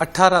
18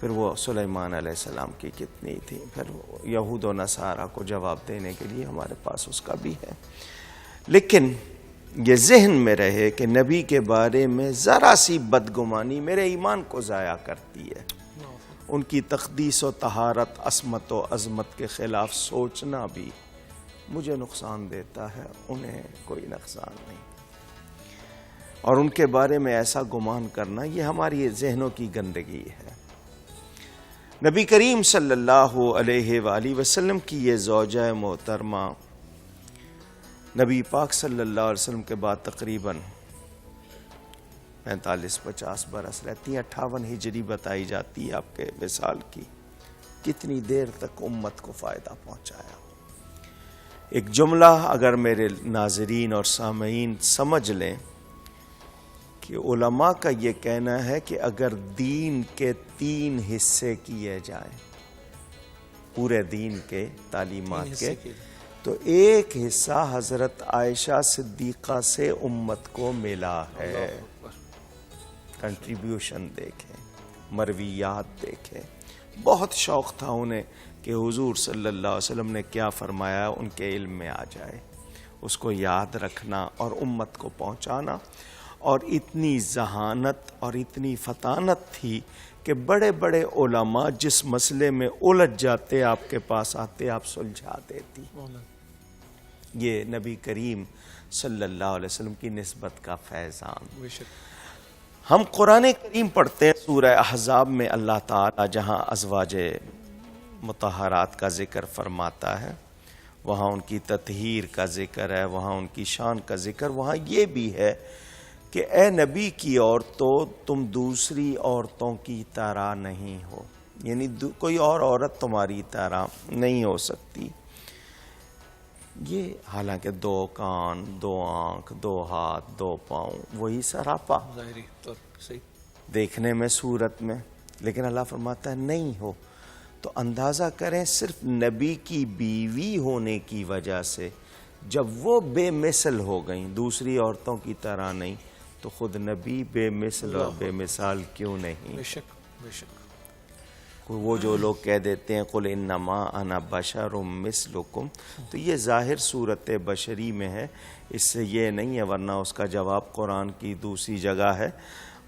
پھر وہ سلیمان علیہ السلام کی کتنی تھی، پھر یہود و نصارہ کو جواب دینے کے لیے ہمارے پاس اس کا بھی ہے. لیکن یہ ذہن میں رہے کہ نبی کے بارے میں ذرا سی بدگمانی میرے ایمان کو ضائع کرتی ہے. ان کی تقدیس و طہارت، عصمت و عظمت کے خلاف سوچنا بھی مجھے نقصان دیتا ہے، انہیں کوئی نقصان نہیں. اور ان کے بارے میں ایسا گمان کرنا یہ ہماری ذہنوں کی گندگی ہے. نبی کریم صلی اللہ علیہ وآلہ وسلم کی یہ زوجہ محترمہ نبی پاک صلی اللہ علیہ وسلم کے بعد تقریباً 45-50 برس رہتی ہیں. 58 ہجری بتائی جاتی ہے آپ کے وصال کی. کتنی دیر تک امت کو فائدہ پہنچایا. ایک جملہ اگر میرے ناظرین اور سامعین سمجھ لیں کہ علماء کا یہ کہنا ہے کہ اگر دین کے 3 حصے کیے جائیں، پورے دین کے تعلیمات کے، تو ایک حصہ حضرت عائشہ صدیقہ سے امت کو ملا ہے. کنٹریبیوشن دیکھیں، مرویات دیکھیں. بہت شوق تھا انہیں کہ حضور صلی اللہ علیہ وسلم نے کیا فرمایا ان کے علم میں آ جائے، اس کو یاد رکھنا اور امت کو پہنچانا. اور اتنی ذہانت اور اتنی فطانت تھی کہ بڑے بڑے علماء جس مسئلے میں الجھ جاتے آپ کے پاس آتے، آپ سلجھا دیتی. یہ نبی کریم صلی اللہ علیہ وسلم کی نسبت کا فیضان. ہم قرآن کریم پڑھتے ہیں سورہ احزاب میں اللہ تعالی جہاں ازواج مطہرات کا ذکر فرماتا ہے، وہاں ان کی تطہیر کا ذکر ہے، وہاں ان کی شان کا ذکر. وہاں یہ بھی ہے کہ اے نبی کی عورتوں، تم دوسری عورتوں کی طرح نہیں ہو، یعنی کوئی اور عورت تمہاری طرح نہیں ہو سکتی. یہ حالانکہ 2 کان، 2 آنکھ، 2 ہاتھ، 2 پاؤں، وہی سراپا ظاہری طور صحیح دیکھنے میں صورت میں، لیکن اللہ فرماتا ہے نہیں ہو. تو اندازہ کریں صرف نبی کی بیوی ہونے کی وجہ سے جب وہ بے مثل ہو گئیں، دوسری عورتوں کی طرح نہیں، تو خود نبی بے مثل اور بے مثال کیوں نہیں؟ بے شک بے شک. وہ جو لوگ کہہ دیتے ہیں قل انما انا بشر مثلکم، تو یہ ظاہر صورت بشری میں ہے، اس سے یہ نہیں ہے. ورنہ اس کا جواب قرآن کی دوسری جگہ ہے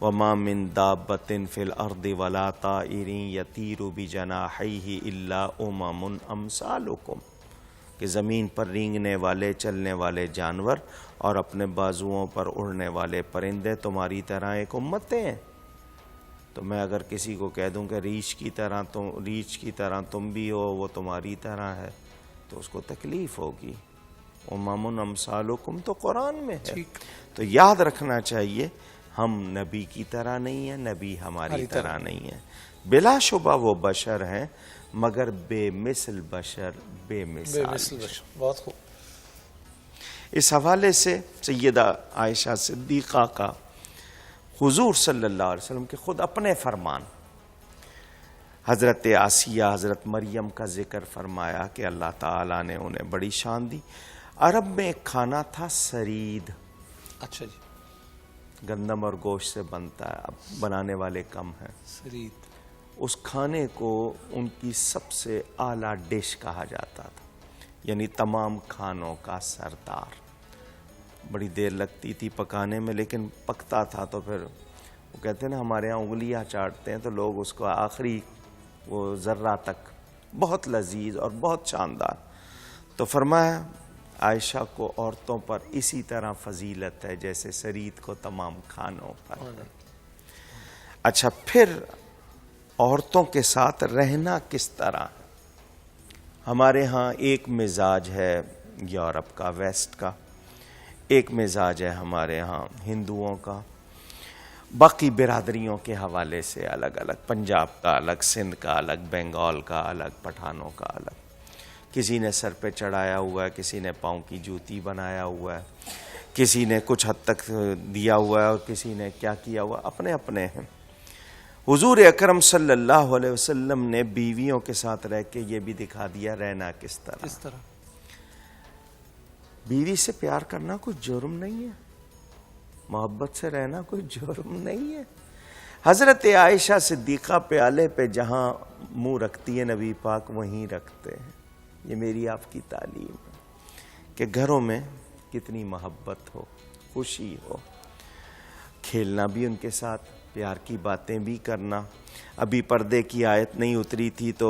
وَمَا مِن دَابَّةٍ فِي الْأَرْضِ وَلَا طَائِرٍ يَطِيرُ بِجَنَاحَيْهِ إِلَّا أُمَمٌ أَمْثَالُكُمْ، کہ زمین پر رینگنے والے، چلنے والے جانور اور اپنے بازوؤں پر اڑنے والے پرندے تمہاری طرح ایک امتیں ہیں. تو میں اگر کسی کو کہہ دوں کہ ریچھ کی طرح تم بھی ہو، وہ تمہاری طرح ہے، تو اس کو تکلیف ہوگی. امم امثالکم تو قرآن میں ہے. تو یاد رکھنا چاہیے ہم نبی کی طرح نہیں ہیں، نبی ہماری طرح نہیں ہے. بلا شبہ وہ بشر ہیں، مگر بے مثل بشر، بے مثال بشر. بہت خوب. اس حوالے سے سیدہ عائشہ صدیقہ کا حضور صلی اللہ علیہ وسلم کے خود اپنے فرمان، حضرت آسیہ، حضرت مریم کا ذکر فرمایا کہ اللہ تعالیٰ نے انہیں بڑی شان دی. عرب میں ایک کھانا تھا سرید. اچھا جی. گندم اور گوشت سے بنتا ہے، اب بنانے والے کم ہیں. سرید. اس کھانے کو ان کی سب سے اعلیٰ ڈش کہا جاتا تھا، یعنی تمام کھانوں کا سردار. بڑی دیر لگتی تھی پکانے میں، لیکن پکتا تھا. تو پھر وہ کہتے ہیں نا ہمارے ہاں انگلیاں چاٹتے ہیں، تو لوگ اس کو آخری وہ ذرہ تک، بہت لذیذ اور بہت شاندار. تو فرمایا عائشہ کو عورتوں پر اسی طرح فضیلت ہے جیسے سرید کو تمام کھانوں پر. اچھا، پھر عورتوں کے ساتھ رہنا کس طرح؟ ہمارے ہاں ایک مزاج ہے یورپ کا، ویسٹ کا، ایک مزاج ہے ہمارے ہاں ہندوؤں کا، باقی برادریوں کے حوالے سے الگ الگ. پنجاب کا الگ، سندھ کا الگ، بنگال کا الگ، پٹھانوں کا الگ. کسی نے سر پہ چڑھایا ہوا ہے، کسی نے پاؤں کی جوتی بنایا ہوا ہے، کسی نے کچھ حد تک دیا ہوا ہے، اور کسی نے کیا کیا ہوا، اپنے اپنے ہیں. حضور اکرم صلی اللہ علیہ وسلم نے بیویوں کے ساتھ رہ کے یہ بھی دکھا دیا رہنا کس طرح. بیوی سے پیار کرنا کوئی جرم نہیں ہے، محبت سے رہنا کوئی جرم نہیں ہے. حضرت عائشہ صدیقہ پیالے پہ جہاں منہ رکھتی ہے نبی پاک وہیں رکھتے ہیں. یہ میری آپ کی تعلیم ہے کہ گھروں میں کتنی محبت ہو, خوشی ہو, کھیلنا بھی ان کے ساتھ, پیار کی باتیں بھی کرنا. ابھی پردے کی آیت نہیں اتری تھی تو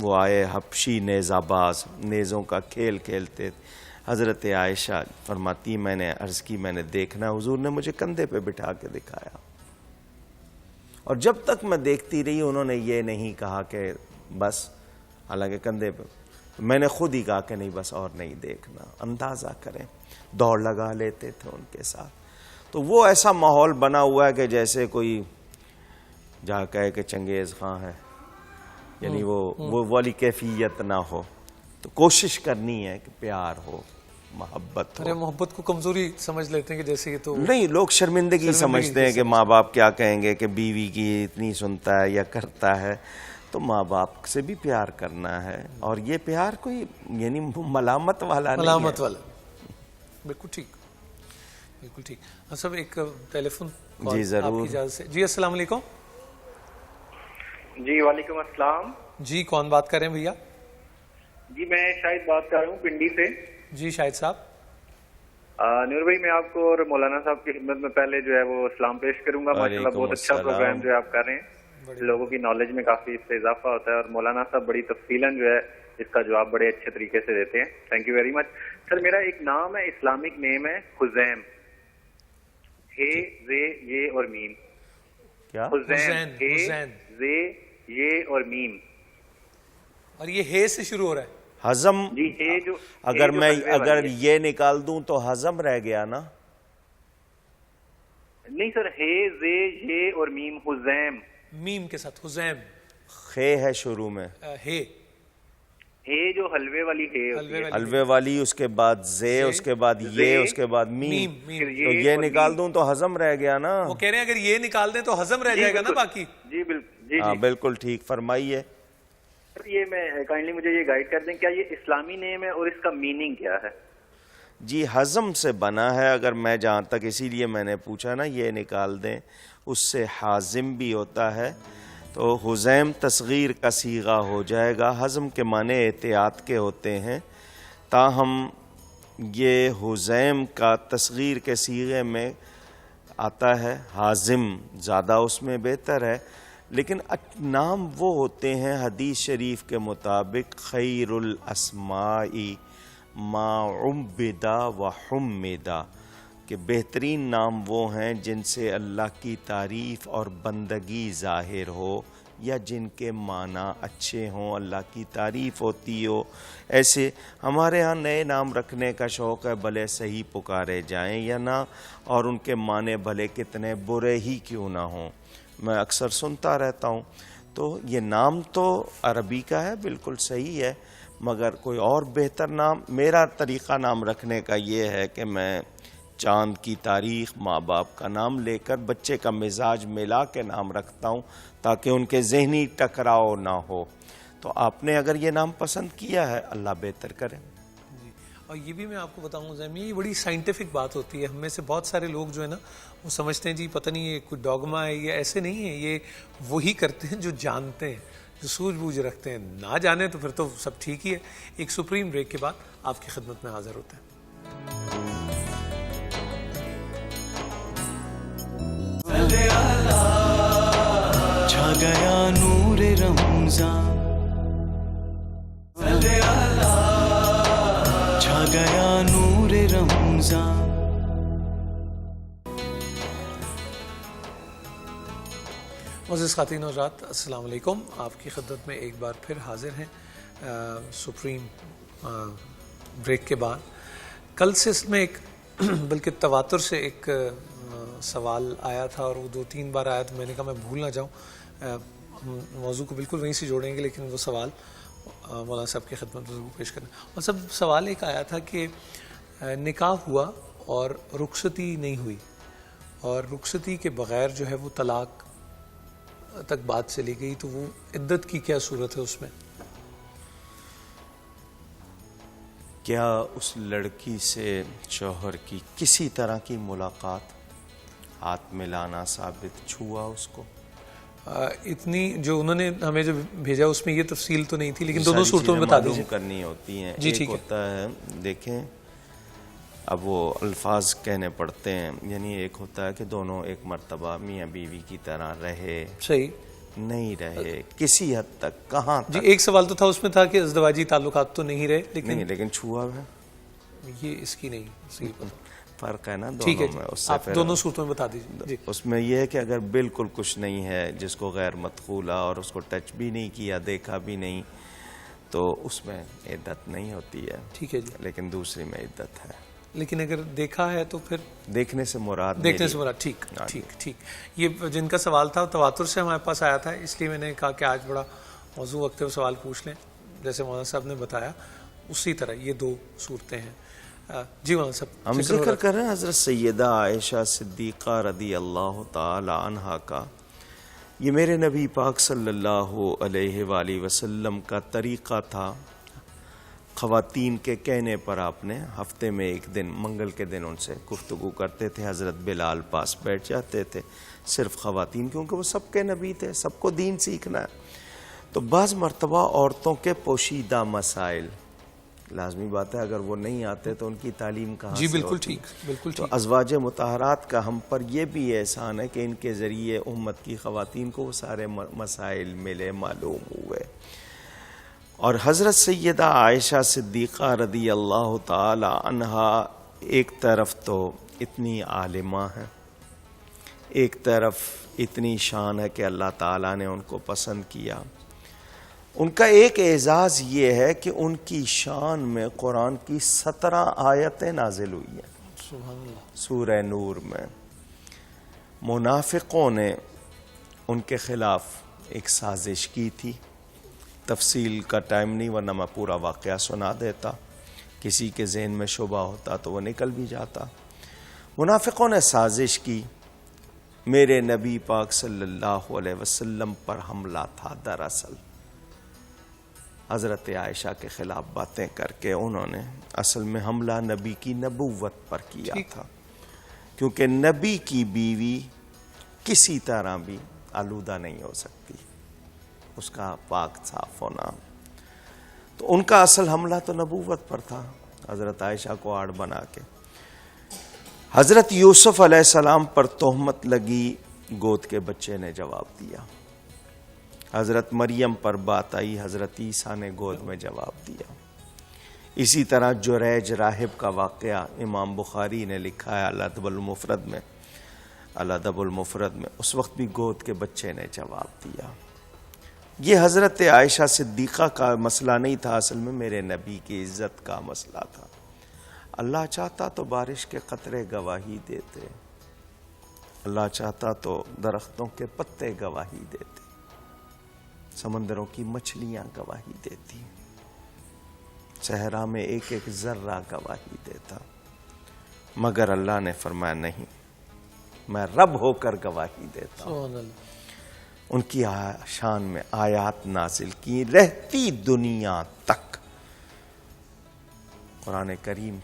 وہ آئے حبشی نیزہ باز, نیزوں کا کھیل کھیلتے. حضرت عائشہ فرماتی میں نے عرض کی میں نے دیکھنا, حضور نے مجھے کندھے پہ بٹھا کے دکھایا, اور جب تک میں دیکھتی رہی انہوں نے یہ نہیں کہا کہ بس, حالانکہ کندھے پہ میں نے خود ہی کہا کہ نہیں بس اور نہیں دیکھنا. اندازہ کریں, دوڑ لگا لیتے تھے ان کے ساتھ. تو وہ ایسا ماحول بنا ہوا ہے کہ جیسے کوئی جہاں کہے کہ چنگیز خان ہے, یعنی وہ والی کیفیت نہ ہو. تو کوشش کرنی ہے کہ پیار ہو, محبت ہو. محبت کو کمزوری سمجھ لیتے ہیں کہ جیسے یہ تو نہیں, لوگ شرمندگی سمجھتے ہیں کہ ماں باپ کیا کہیں گے کہ بیوی کی اتنی سنتا ہے یا کرتا ہے. تو ماں باپ سے بھی پیار کرنا ہے, اور یہ پیار کوئی یعنی ملامت والا نہیں ہے. ملامت والا, بالکل ٹھیک, بالکل ٹھیک. صاحب ایک ٹیلی فون جی ضرور. جی السلام علیکم. جی وعلیکم السلام. جی کون بات کر رہے ہیں بھیا؟ جی میں شاہد بات کر رہا ہوں پنڈی سے. جی شاہد صاحب. نور بھائی میں آپ کو اور مولانا صاحب کی خدمت میں پہلے جو ہے وہ سلام پیش کروں گا. ماشاءاللہ بہت اچھا پروگرام جو ہے آپ کر رہے ہیں, لوگوں کی نالج میں کافی اس سے اضافہ ہوتا ہے, اور مولانا صاحب بڑی تفصیلاً جو ہے اس کا جواب بڑے اچھے طریقے سے دیتے ہیں. Thank you very much. Sir میرا ایک نام ہے, اسلامک نیم ہے خزیم, ہے زے یہ اور میم. کیا؟ خزیم, ہے زے یہ اور میم, اور یہ ہے سے شروع ہو رہا ہے. ہضم, جی اے جو اگر یہ نکال دوں تو ہضم رہ گیا نا. نہیں سر, ہے زے یہ اور میم, خزیم میم کے ساتھ حزیم. خے ہے شروع میں, ہے جو حلوے والی ہے, حلوے والی, اس کے بعد زے, اس کے بعد یہ, اس کے بعد میم. تو یہ نکال دوں تو ہضم رہ گیا نا. وہ کہہ رہے ہیں اگر یہ نکال دیں تو ہضم رہ جائے گا نا باقی. جی بالکل. ہاں بالکل ٹھیک, فرمائیے. یہ میں کائنڈلی مجھے یہ گائیڈ کر دیں, کیا یہ اسلامی نیم ہے اور اس کا میننگ کیا ہے؟ جی ہضم سے بنا ہے, اگر میں جہاں تک, اسی لیے میں نے پوچھا نا, یہ نکال دیں, اس سے حازم بھی ہوتا ہے, تو حزیم تصغیر کا صیغہ ہو جائے گا. ہضم کے معنی احتیاط کے ہوتے ہیں, تاہم یہ حزیم کا تصغیر کے صیغے میں آتا ہے, حازم زیادہ اس میں بہتر ہے. لیکن نام وہ ہوتے ہیں حدیث شریف کے مطابق, خیر الاسماء ما عبدا و حمدا, کہ بہترین نام وہ ہیں جن سے اللہ کی تعریف اور بندگی ظاہر ہو, یا جن کے معنی اچھے ہوں, اللہ کی تعریف ہوتی ہو. ایسے ہمارے ہاں نئے نام رکھنے کا شوق ہے, بھلے صحیح پکارے جائیں یا نہ, اور ان کے معنی بھلے کتنے برے ہی کیوں نہ ہوں. میں اکثر سنتا رہتا ہوں. تو یہ نام تو عربی کا ہے, بالکل صحیح ہے, مگر کوئی اور بہتر نام, میرا طریقہ نام رکھنے کا یہ ہے کہ میں چاند کی تاریخ, ماں باپ کا نام لے کر بچے کا مزاج ملا کے نام رکھتا ہوں, تاکہ ان کے ذہنی ٹکراؤ نہ ہو. تو آپ نے اگر یہ نام پسند کیا ہے, اللہ بہتر کرے. اور یہ بھی میں آپ کو بتاؤں زمین, یہ بڑی سائنٹیفک بات ہوتی ہے. ہم میں سے بہت سارے لوگ جو ہے نا وہ سمجھتے ہیں جی پتہ نہیں یہ کوئی ڈوگما ہے, یہ ایسے نہیں ہے. یہ وہی کرتے ہیں جو جانتے ہیں, جو سوجھ بوجھ رکھتے ہیں. نہ جانے تو پھر تو سب ٹھیک ہی ہے. ایک سپریم بریک کے بعد آپ کی خدمت میں حاضر ہوتے ہیں. چھا گیا نور رمضان, چھا گیا نور رمضان. معزز خواتین و حضرات السلام علیکم. آپ کی خدمت میں ایک بار پھر حاضر ہیں سپریم بریک کے بعد. کل سے اس میں ایک بلکہ تواتر سے ایک سوال آیا تھا, اور وہ 2-3 بار آیا, تو میں نے کہا میں بھول نہ جاؤں. موضوع کو بالکل وہیں سے جوڑیں گے, لیکن وہ سوال مولانا صاحب کی خدمت میں ضرور پیش کرنا. اور سب سوال ایک آیا تھا کہ نکاح ہوا اور رخصتی نہیں ہوئی, اور رخصتی کے بغیر جو ہے وہ طلاق تک بات چلی گئی, تو وہ عدت کی کیا صورت ہے اس میں؟ کیا اس لڑکی سے شوہر کی کسی طرح کی ملاقات, ہاتھ ملانا ثابت, چھوا اس کو, اتنی جو انہوں نے ہمیں جو بھیجا اس میں یہ تفصیل تو نہیں تھی، لیکن دونوں صورتوں میں بتا دیجیے. کرنی ہوتی ہیں. جی ایک ٹھیک ہوتا ہے دیکھیں اب وہ الفاظ کہنے پڑتے ہیں، یعنی ایک ہوتا ہے کہ دونوں ایک مرتبہ میاں بیوی کی طرح رہے، صحیح نہیں رہے کسی حد تک، کہاں جی. تک. ایک سوال تو تھا اس میں تھا کہ ازدواجی تعلقات تو نہیں رہے، لیکن چھوا ہے، یہ اس کی نہیں صحیح پتہ. فرق ہے نا ٹھیک ہے دونوں میں. جی، اس سے آپ پھر دونوں صورتوں میں بتا دیجیے. جی اس میں یہ ہے کہ اگر بالکل کچھ نہیں ہے، جس کو غیر مدخولہ اور اس کو ٹچ بھی نہیں کیا، دیکھا بھی نہیں، تو اس میں عدت نہیں ہوتی ہے. ٹھیک ہے جی. لیکن دوسری میں عدت ہے. لیکن اگر دیکھا ہے تو پھر دیکھنے سے مراد دیکھنے سے مراد. ٹھیک ٹھیک ٹھیک. یہ جن کا سوال تھا تواتر سے ہمارے پاس آیا تھا، اس لیے میں نے کہا کہ آج بڑا موضوع وقت ہے وہ سوال پوچھ لیں. جیسے مولانا صاحب نے بتایا اسی طرح یہ دو صورتیں ہیں. جی مولانا صاحب ہم ذکر کر رہے ہیں حضرت سیدہ عائشہ صدیقہ رضی اللہ تعالی عنہا کا. یہ میرے نبی پاک صلی اللہ علیہ وآلہ وسلم کا طریقہ تھا. خواتین کے کہنے پر آپ نے ہفتے میں ایک دن منگل کے دن ان سے گفتگو کرتے تھے. حضرت بلال پاس بیٹھ جاتے تھے، صرف خواتین، کیونکہ وہ سب کے نبی تھے، سب کو دین سیکھنا ہے. تو بعض مرتبہ عورتوں کے پوشیدہ مسائل، لازمی بات ہے اگر وہ نہیں آتے تو ان کی تعلیم کہاں جی سے بالکل ہوتی؟ ٹھیک بالکل تو ٹھیک. ازواج مطہرات کا ہم پر یہ بھی احسان ہے کہ ان کے ذریعے امت کی خواتین کو وہ سارے مسائل ملے، معلوم ہوئے. اور حضرت سیدہ عائشہ صدیقہ رضی اللہ تعالی عنہا ایک طرف تو اتنی عالمہ ہیں، ایک طرف اتنی شان ہے کہ اللہ تعالیٰ نے ان کو پسند کیا. ان کا ایک اعزاز یہ ہے کہ ان کی شان میں قرآن کی 17 آیتیں نازل ہوئی ہیں. سبحان اللہ. سورہ نور میں منافقوں نے ان کے خلاف ایک سازش کی تھی. تفصیل کا ٹائم نہیں، ورنہ میں پورا واقعہ سنا دیتا، کسی کے ذہن میں شبہ ہوتا تو وہ نکل بھی جاتا. منافقوں نے سازش کی، میرے نبی پاک صلی اللہ علیہ وسلم پر حملہ تھا. دراصل حضرت عائشہ کے خلاف باتیں کر کے انہوں نے اصل میں حملہ نبی کی نبوت پر کیا تھا، کیونکہ نبی کی بیوی کسی طرح بھی آلودہ نہیں ہو سکتی، اس کا پاک صاف ہونا. تو ان کا اصل حملہ تو نبوت پر تھا، حضرت عائشہ کو آڑ بنا کے. حضرت یوسف علیہ السلام پر تہمت لگی، گود کے بچے نے جواب دیا. حضرت مریم پر بات آئی، حضرت عیسیٰ نے گود میں جواب دیا. اسی طرح جریج راہب کا واقعہ امام بخاری نے لکھا ہے الادب المفرد میں، الادب المفرد میں، اس وقت بھی گود کے بچے نے جواب دیا. یہ حضرت عائشہ صدیقہ کا مسئلہ نہیں تھا، اصل میں میرے نبی کی عزت کا مسئلہ تھا. اللہ چاہتا تو بارش کے قطرے گواہی دیتے، اللہ چاہتا تو درختوں کے پتے گواہی دیتے، سمندروں کی مچھلیاں گواہی دیتی، صحرا میں ایک ایک ذرہ گواہی دیتا. مگر اللہ نے فرمایا نہیں، میں رب ہو کر گواہی دیتا ہوں. سبحان اللہ. ان کی شان میں آیات نازل کی رہتی دنیا تک. قرآن کریم